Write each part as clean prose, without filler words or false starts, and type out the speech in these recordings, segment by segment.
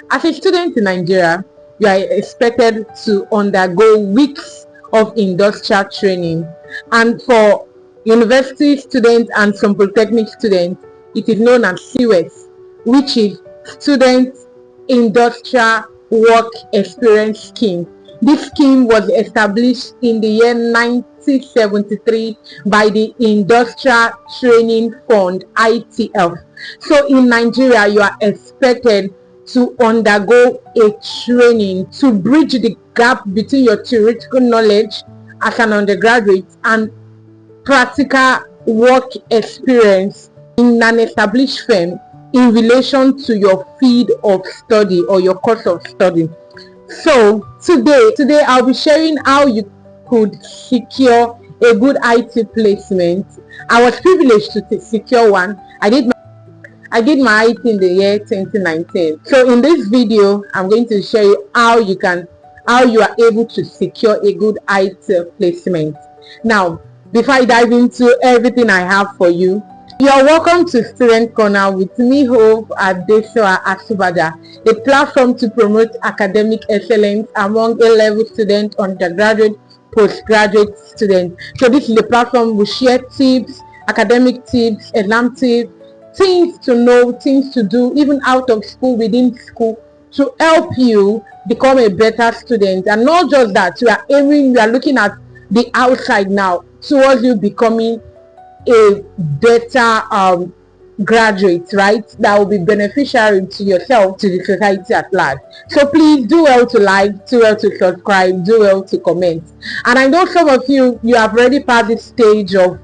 As a student in Nigeria, you are expected to undergo weeks of industrial training, and for university students and some polytechnic students, it is known as SIWES, which is Student Industrial Work Experience Scheme. This scheme was established in the year 1973 by the Industrial Training Fund (ITF). So in Nigeria, you are expected to undergo a training to bridge the gap between your theoretical knowledge as an undergraduate and practical work experience in an established firm in relation to your field of study or your course of study. So today I'll be sharing how you could secure a good IT placement. I was privileged to secure one. I did my IT in the year 2019. So in this video, I'm going to show you how you are able to secure a good IT placement. Now, before I dive into everything I have for you, you're welcome to Student Corner with me, Hope Adesoa Asubada, a platform to promote academic excellence among A-level students, undergraduate, postgraduate students. So this is a platform we share tips, academic tips, exam tips, things to know, things to do, even out of school, within school, to help you become a better student. And not just that, we are looking at the outside now towards you becoming a better graduate, right? That will be beneficial to yourself, to the society at large. So please do well to like, do well to subscribe, do well to comment. And I know some of you have already passed this stage of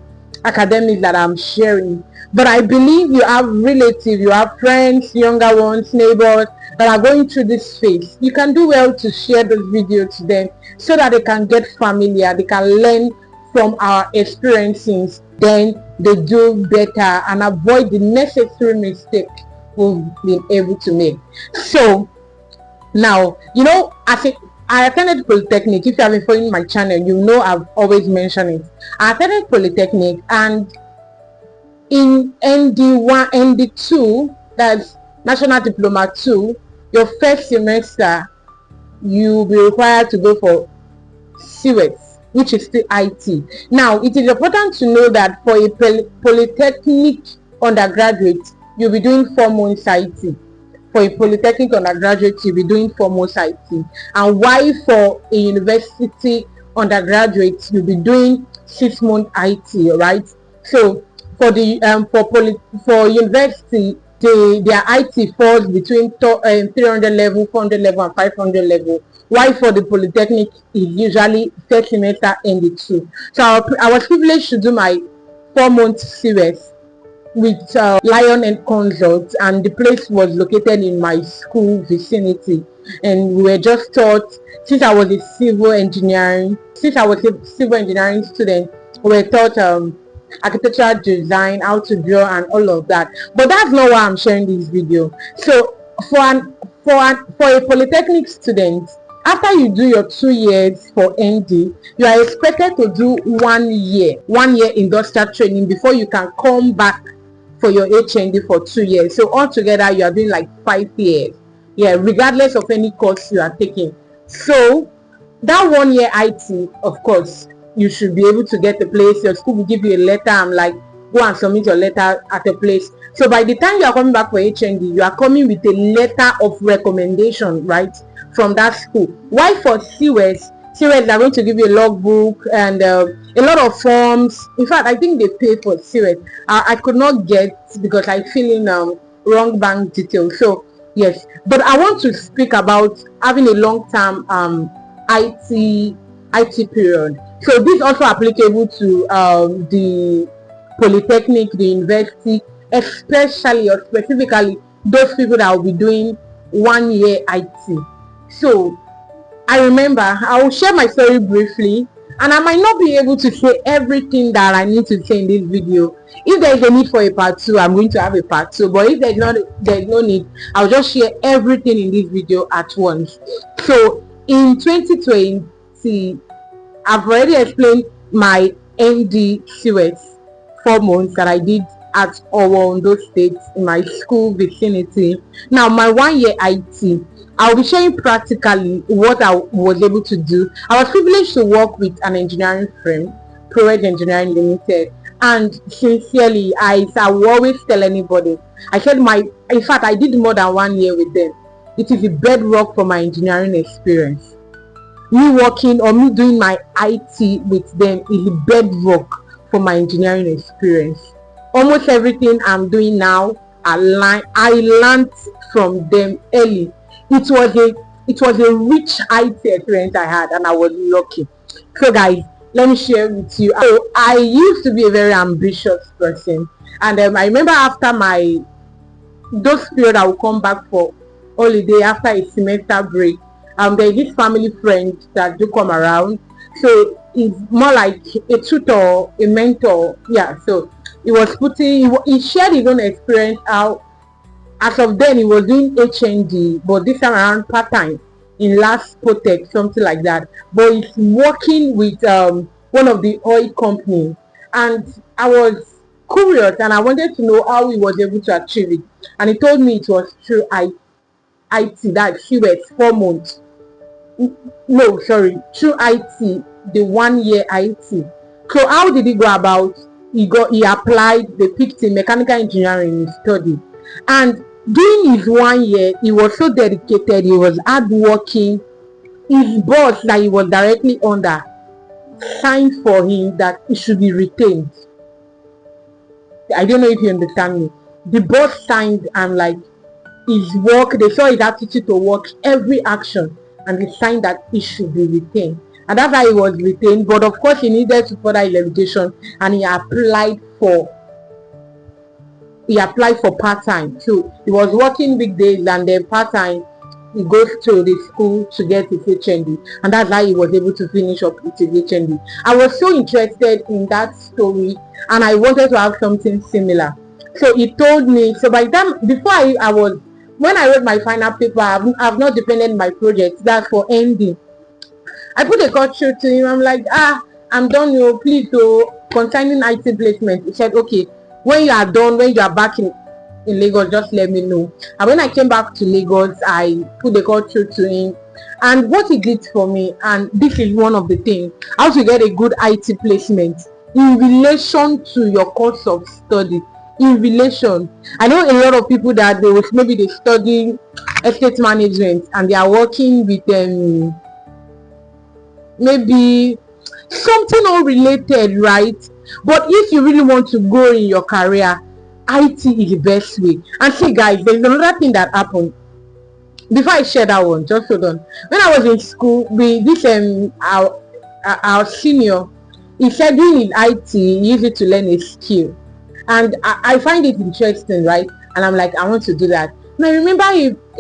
academics that I'm sharing, but I believe you have relatives, you have friends, younger ones, neighbors that are going through this phase. You can do well to share this video to them so that they can get familiar, they can learn from our experiences, then they do better and avoid the necessary mistake we've been able to make. So now, I attended Polytechnic. If you have been following my channel, you know I've always mentioned it. I attended Polytechnic, and in ND1, ND2, that's National Diploma 2, your first semester, you'll be required to go for SIWES, which is still IT. Now, it is important to know that for a Polytechnic undergraduate, you'll be doing 4 months IT. For a Polytechnic undergraduate, you'll be doing 4 months IT. And while for a university undergraduate, you'll be doing 6 months IT, right? So for the for university, their IT falls between 300 level, 400 level, and 500 level. While for the Polytechnic, is usually first semester ND2. So I was privileged to do my 4 months SIWES with Lion and Consult, and the place was located in my school vicinity. And we were just taught, since I was a civil engineering student, we were taught architectural design, how to draw, and all of that. But that's not why I'm sharing this video. So for a Polytechnic student, after you do your 2 years for ND, you are expected to do 1 year industrial training before you can come back for your HND for 2 years. So altogether, you are doing like 5 years. Yeah, regardless of any course you are taking. So that 1 year IT, of course, you should be able to get a place. Your school will give you a letter. I'm like, go and submit your letter at a place. So by the time you are coming back for HND, you are coming with a letter of recommendation, right, from that school. Why for SIWES are going to give you a logbook and a lot of forms. In fact, I think they pay for SIWES. I could not get because I fill in wrong bank details. So yes, but I want to speak about having a long-term IT period. So this is also applicable to the Polytechnic, the university, especially or specifically those people that will be doing 1 year IT. So I remember, I will share my story briefly, and I might not be able to say everything that I need to say in this video. If there is a need for a part 2, I'm going to have a part 2, but if there's no need, I'll just share everything in this video at once. So in 2020, I've already explained my ND SIWES 4 months that I did at Ondo State in my school vicinity. Now, my 1 year IT, I'll be sharing practically what I was able to do. I was privileged to work with an engineering firm, ProEd Engineering Limited, and sincerely, I will always tell anybody. I said in fact, I did more than 1 year with them. It is the bedrock for my engineering experience. Me working or me doing my IT with them is the bedrock for my engineering experience. Almost everything I'm doing now, I learned from them early. It was a rich IT experience I had, and I was lucky. So guys, let me share with you. So I used to be a very ambitious person, and I remember after those period I would come back for holiday after a semester break. There's this family friend that do come around, so it's more like a tutor, a mentor. Yeah, so he shared his own experience how as of then he was doing HND, but this time around part-time in last protect, something like that. But he's working with one of the oil companies, and I was curious and I wanted to know how he was able to achieve it. And he told me it was through IT, that SIWES 4 months. No, sorry, through IT, the 1 year IT. So how did he go about? He applied, they picked him mechanical engineering study, and during his 1 year he was so dedicated, he was hardworking. His boss that he was directly under signed for him that he should be retained. I don't know if you understand me. The boss signed, and like his work, they saw his attitude to work, every action, and they signed that he should be retained. And that's how he was retained. But of course he needed to further his education, and he applied for part-time. So he was working weekdays, and then part-time he goes to the school to get his HND, and that's how he was able to finish up with his HND. I was so interested in that story, and I wanted to have something similar. So he told me, so by the time before when I wrote my final paper, I've not depended my project, that's for ending. I put a call through to him. I'm like, I'm done, please, concerning IT placement. He said, okay, when you are done, when you are back in Lagos, just let me know. And when I came back to Lagos, I put the call through to him, and what he did for me, and this is one of the things, how to get a good IT placement in relation to your course of study. In relation, I know a lot of people that they study estate management and they are working with maybe something unrelated, right? But if you really want to grow in your career, IT is the best way. And see guys, there's another thing that happened. Before I share that one, just hold on. When I was in school, our senior, he said doing in IT, he used it to learn a skill. And I find it interesting, right? And I'm like, I want to do that. And I remember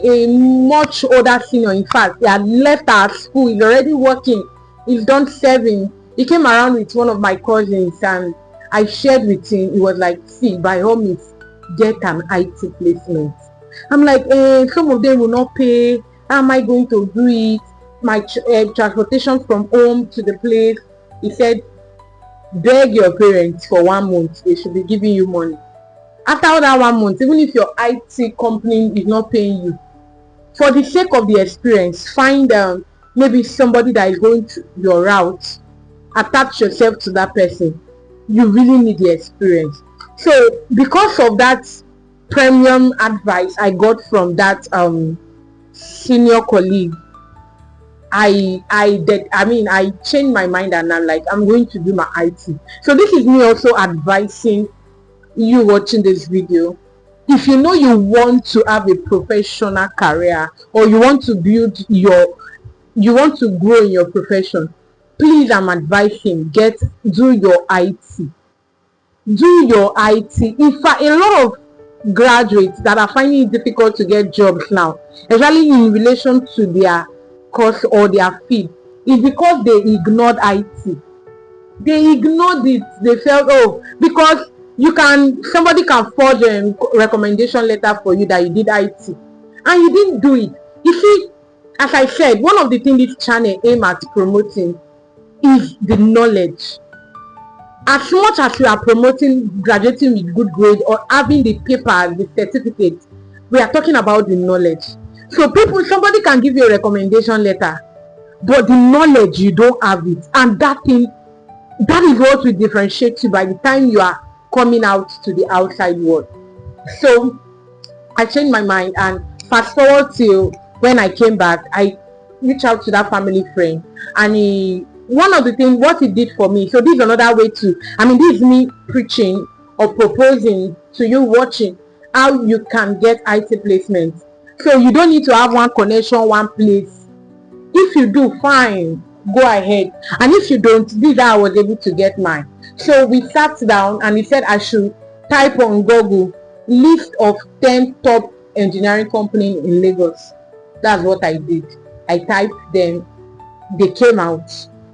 a much older senior, in fact, he had left our school, he's already working, he's done serving. He came around with one of my cousins, and I shared with him. He was like, see, by all means, get an IT placement. I'm like, some of them will not pay. How am I going to do it? My transportation from home to the place. He said, beg your parents for 1 month, they should be giving you money. After that 1 month, even if your IT company is not paying you, for the sake of the experience, find maybe somebody that is going to your route, attach yourself to that person. You really need the experience. So because of that premium advice I got from that senior colleague, I changed my mind, and I'm like, I'm going to do my IT. So this is me also advising you watching this video. If you know you want to have a professional career, or you want to grow in your profession, please, I'm advising, do your IT. Do your IT. In fact, a lot of graduates that are finding it difficult to get jobs now, especially in relation to their course or their field, is because they ignored IT. They ignored it. They felt, because somebody can forge a recommendation letter for you that you did IT, and you didn't do it. You see, as I said, one of the things this channel aim at promoting is the knowledge. As much as you are promoting graduating with good grade or having the paper, the certificate, we are talking about the knowledge. So somebody can give you a recommendation letter, but the knowledge, you don't have it, and that is what will differentiate you by the time you are coming out to the outside world. So I changed my mind, and fast forward till when I came back, I reached out to that family friend, and one of the things what he did for me. So this is another way to, this is me preaching or proposing to you watching how you can get IT placement. So you don't need to have one connection, one place. If you do, fine, go ahead. And if you don't, this is how I was able to get mine. So we sat down, and he said I should type on Google list of 10 top engineering companies in Lagos. That's what I did. I typed them, they came out.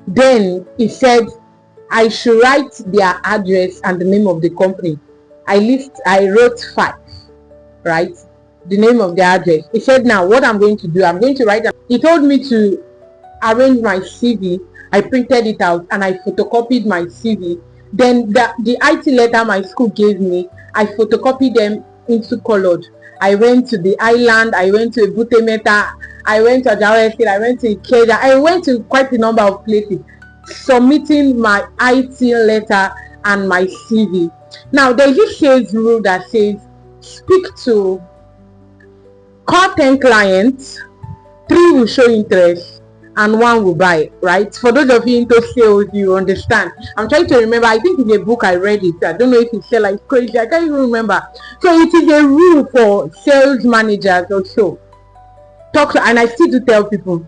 Then he said I should write their address and the name of the company. I wrote 5, right? The name of the address. He said, now what I'm going to do, I'm going to write. He told me to arrange my CV. I printed it out and I photocopied my CV. Then the IT letter my school gave me, I photocopied them into colored. I went to the island, I went to Ebute Meta, I went to Ajawa Estate, I went to Ikeja, I went to quite a number of places submitting my IT letter and my CV. Now there's this sales rule that says call 10 clients, 3 will show interest and 1 will buy, right? For those of you into sales, you understand. I'm trying to remember, I think in a book I read it. I don't know if it's sell like crazy, I can't even remember. So it is a rule for sales managers also. And I still do tell people,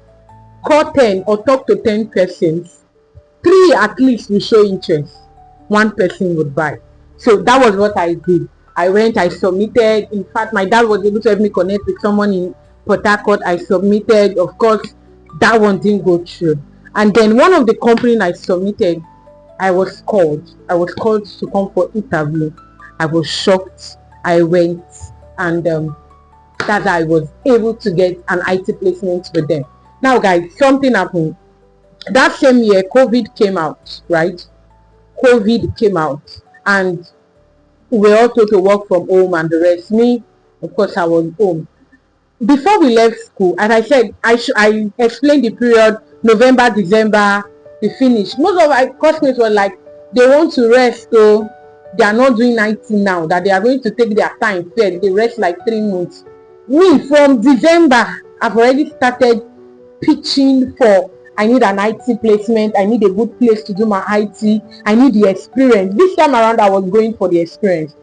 call 10 or talk to 10 persons, 3 at least will show interest, 1 person would buy. So that was what I did. I went, I submitted. In fact, my dad was able to help me connect with someone in Port Harcourt. I submitted. Of course, that one didn't go through. And then one of the companies I submitted, I was called to come for interview. I was shocked. I went, and that I was able to get an IT placement with them. Now guys, something happened. That same year, COVID came out, right? COVID came out, and we were all told to work from home and the rest. Me, of course, I was home. Before we left school, and I said, I explained the period, November, December, we finished. Most of my classmates were like, they want to rest, so they are not doing 19 now, that they are going to take their time first. They rest like 3 months. Me, from December, I've already started pitching for, I need an IT placement, I need a good place to do my IT, I need the experience. This time around, I was going for the experience.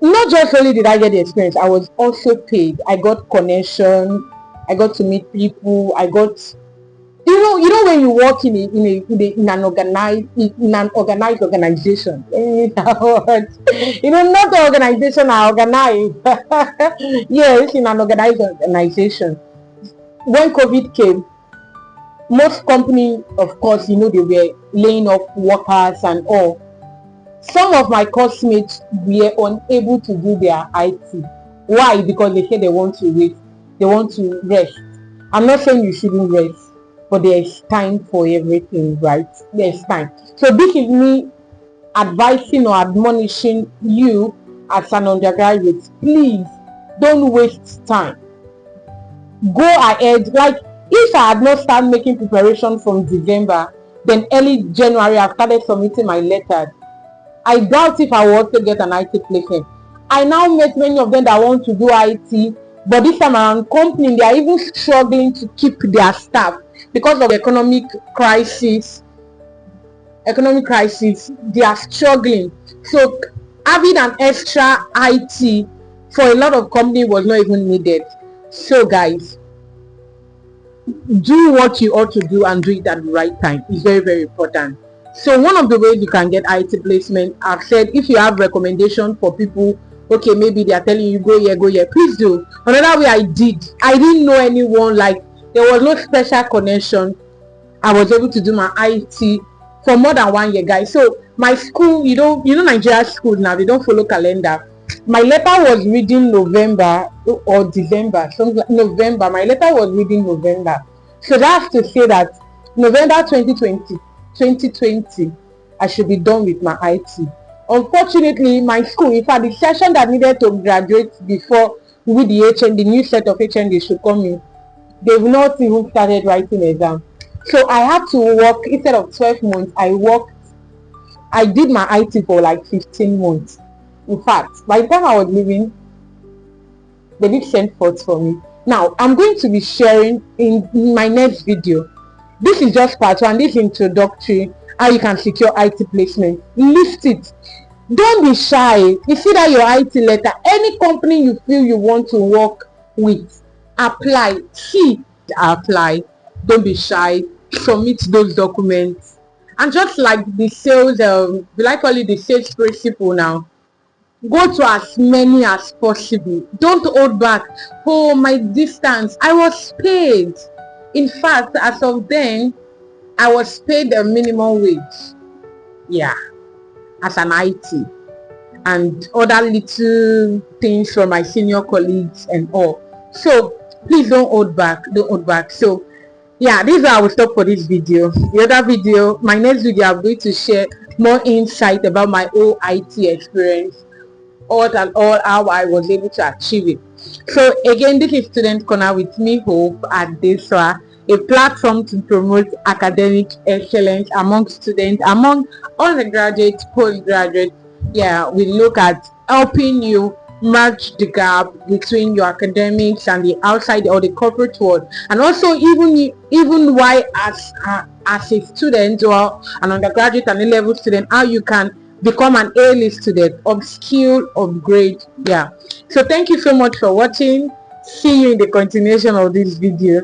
Not just only did I get the experience, I was also paid. I got connection, I got to meet people, I got, you know when you work in an organized organization, not the organization I organize. Yes, in an organized organization. When COVID came, most companies, of course, they were laying off workers and all. Some of my classmates were unable to do their IT. Why? Because they said they want to rest. I'm not saying you shouldn't rest, but there is time for everything, right? There is time. So this is me advising or admonishing you as an undergraduate. Please don't waste time. Go ahead. Like, if I had not started making preparation from December, then early January I started submitting my letters, I doubt if I will also get an IT placement. I now met many of them that want to do IT, but this time around, companies, they are even struggling to keep their staff because of the economic crisis. They are struggling. So having an extra IT for a lot of companies was not even needed. So guys, do what you ought to do and do it at the right time. It's very, very important. So one of the ways you can get IT placement, I've said, if you have recommendation for people, okay, maybe they are telling you go here, please do. Another way I didn't know anyone, like there was no special connection. I was able to do my IT for more than 1 year, guys. So my school, Nigeria school now, they don't follow calendar. My letter was reading November or December, November. My letter was reading November. So that's to say that November 2020, I should be done with my IT. Unfortunately, my school, in fact, the session that needed to graduate before with the the new set of HND should come in, they've not even started writing exam. So I had to work, instead of 12 months, I did my IT for like 15 months. In fact, by the time I was leaving, they did send forth for me. Now, I'm going to be sharing in my next video. This is just part one, this introductory, how you can secure IT placement. List it. Don't be shy. You see that your IT letter, any company you feel you want to work with, apply. Apply. Don't be shy. Submit those documents. And just like the sales, will I call it the sales principle now? Go to as many as possible. Don't hold back. Oh, my distance. I was paid. In fact, as of then, I was paid a minimum wage. Yeah, as an IT. And other little things from my senior colleagues and all. So please don't hold back. Don't hold back. So yeah, this is how I will stop for this video. The other video, my next video, I'm going to share more insight about my whole IT experience, all and all, how I was able to achieve it. So again, this is Student Corner with me, Hope Adeswa, a platform to promote academic excellence among students, among undergraduates, postgraduates. Yeah, we look at helping you merge the gap between your academics and the outside or the corporate world, and also even why as a student or an undergraduate and A-level student, how you can become an A-list student, upskill, upgrade. Yeah, so thank you so much for watching. See you in the continuation of this video.